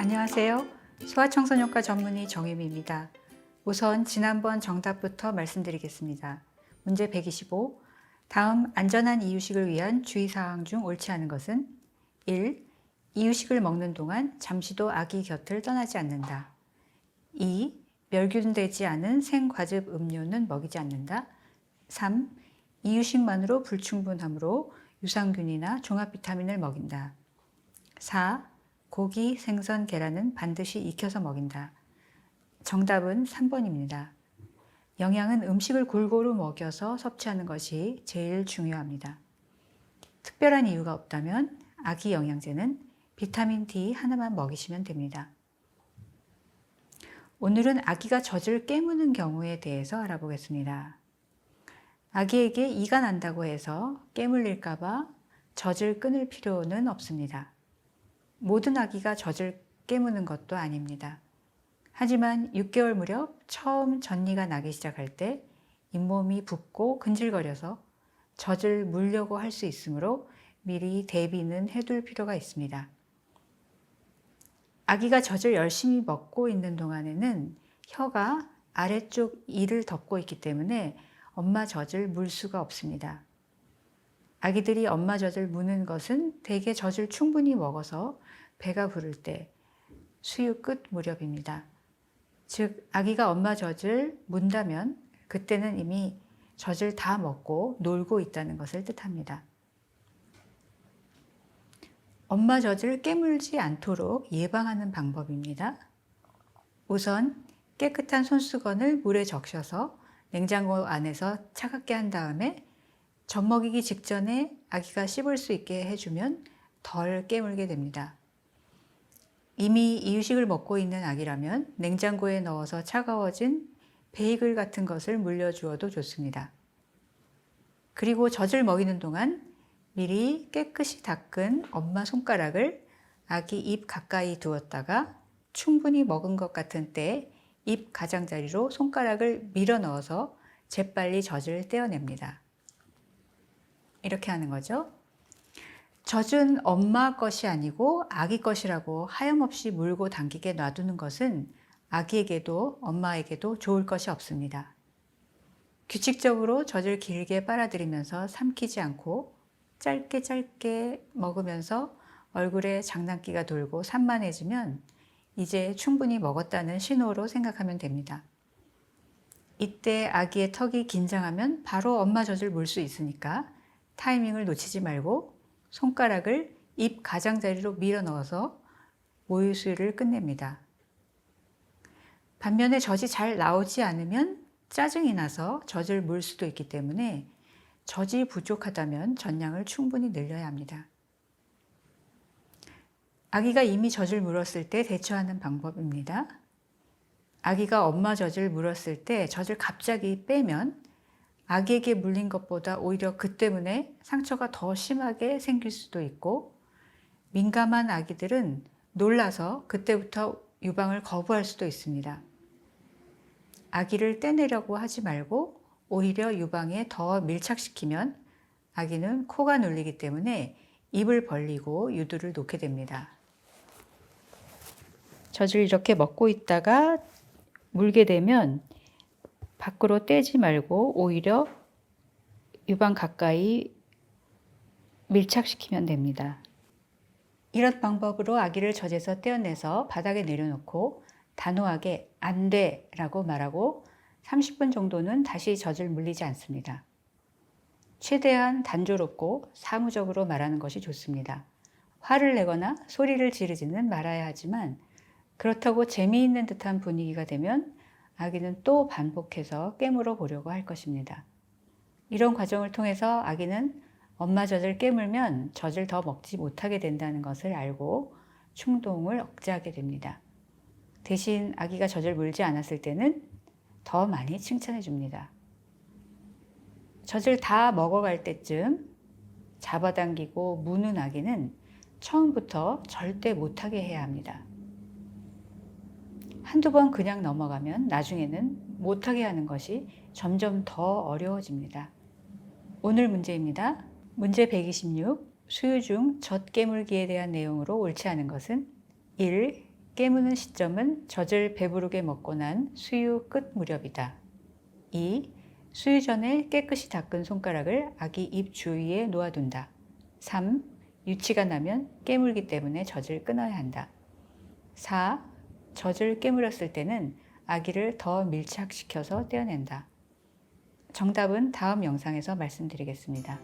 안녕하세요. 소아청소년과 전문의 정혜미입니다. 우선 지난번 정답부터 말씀드리겠습니다. 문제 125. 다음 안전한 이유식을 위한 주의사항 중 옳지 않은 것은 1. 이유식을 먹는 동안 잠시도 아기 곁을 떠나지 않는다. 2. 멸균되지 않은 생과즙 음료는 먹이지 않는다. 3. 이유식만으로 불충분하므로 유산균이나 종합 비타민을 먹인다. 4. 고기, 생선, 계란은 반드시 익혀서 먹인다. 정답은 3번입니다. 영양은 음식을 골고루 먹여서 섭취하는 것이 제일 중요합니다. 특별한 이유가 없다면 아기 영양제는 비타민 D 하나만 먹이시면 됩니다. 오늘은 아기가 젖을 깨무는 경우에 대해서 알아보겠습니다. 아기에게 이가 난다고 해서 깨물릴까 봐 젖을 끊을 필요는 없습니다. 모든 아기가 젖을 깨무는 것도 아닙니다. 하지만 6개월 무렵 처음 전이가 나기 시작할 때 잇몸이 붓고 근질거려서 젖을 물려고 할 수 있으므로 미리 대비는 해둘 필요가 있습니다. 아기가 젖을 열심히 먹고 있는 동안에는 혀가 아래쪽 이를 덮고 있기 때문에 엄마 젖을 물 수가 없습니다. 아기들이 엄마 젖을 무는 것은 대개 젖을 충분히 먹어서 배가 부를 때 수유 끝 무렵입니다. 즉 아기가 엄마 젖을 문다면 그때는 이미 젖을 다 먹고 놀고 있다는 것을 뜻합니다. 엄마 젖을 깨물지 않도록 예방하는 방법입니다. 우선 깨끗한 손수건을 물에 적셔서 냉장고 안에서 차갑게 한 다음에 젖 먹이기 직전에 아기가 씹을 수 있게 해주면 덜 깨물게 됩니다. 이미 이유식을 먹고 있는 아기라면 냉장고에 넣어서 차가워진 베이글 같은 것을 물려주어도 좋습니다. 그리고 젖을 먹이는 동안 미리 깨끗이 닦은 엄마 손가락을 아기 입 가까이 두었다가 충분히 먹은 것 같은 때 입 가장자리로 손가락을 밀어 넣어서 재빨리 젖을 떼어냅니다. 이렇게 하는 거죠. 젖은 엄마 것이 아니고 아기 것이라고 하염없이 물고 당기게 놔두는 것은 아기에게도 엄마에게도 좋을 것이 없습니다. 규칙적으로 젖을 길게 빨아들이면서 삼키지 않고 짧게 먹으면서 얼굴에 장난기가 돌고 산만해지면 이제 충분히 먹었다는 신호로 생각하면 됩니다. 이때 아기의 턱이 긴장하면 바로 엄마 젖을 물 수 있으니까 타이밍을 놓치지 말고 손가락을 입 가장자리로 밀어 넣어서 모유 수유를 끝냅니다. 반면에 젖이 잘 나오지 않으면 짜증이 나서 젖을 물 수도 있기 때문에 젖이 부족하다면 젖량을 충분히 늘려야 합니다. 아기가 이미 젖을 물었을 때 대처하는 방법입니다. 아기가 엄마 젖을 물었을 때 젖을 갑자기 빼면 아기에게 물린 것보다 오히려 그 때문에 상처가 더 심하게 생길 수도 있고 민감한 아기들은 놀라서 그때부터 유방을 거부할 수도 있습니다. 아기를 떼내려고 하지 말고 오히려 유방에 더 밀착시키면 아기는 코가 눌리기 때문에 입을 벌리고 유두를 놓게 됩니다. 젖을 이렇게 먹고 있다가 물게 되면 밖으로 떼지 말고 오히려 유방 가까이 밀착시키면 됩니다. 이런 방법으로 아기를 젖에서 떼어내서 바닥에 내려놓고 단호하게 안 돼 라고 말하고 30분 정도는 다시 젖을 물리지 않습니다. 최대한 단조롭고 사무적으로 말하는 것이 좋습니다. 화를 내거나 소리를 지르지는 말아야 하지만 그렇다고 재미있는 듯한 분위기가 되면 아기는 또 반복해서 깨물어 보려고 할 것입니다. 이런 과정을 통해서 아기는 엄마 젖을 깨물면 젖을 더 먹지 못하게 된다는 것을 알고 충동을 억제하게 됩니다. 대신 아기가 젖을 물지 않았을 때는 더 많이 칭찬해 줍니다. 젖을 다 먹어갈 때쯤 잡아당기고 무는 아기는 처음부터 절대 못하게 해야 합니다. 한두 번 그냥 넘어가면 나중에는 못하게 하는 것이 점점 더 어려워집니다. 오늘 문제입니다. 문제 126. 수유 중 젖 깨물기에 대한 내용으로 옳지 않은 것은 1. 깨무는 시점은 젖을 배부르게 먹고 난 수유 끝 무렵이다. 2. 수유 전에 깨끗이 닦은 손가락을 아기 입 주위에 놓아둔다. 3. 유치가 나면 깨물기 때문에 젖을 끊어야 한다. 4. 젖을 깨물었을 때는 아기를 더 밀착시켜서 떼어낸다. 정답은 다음 영상에서 말씀드리겠습니다.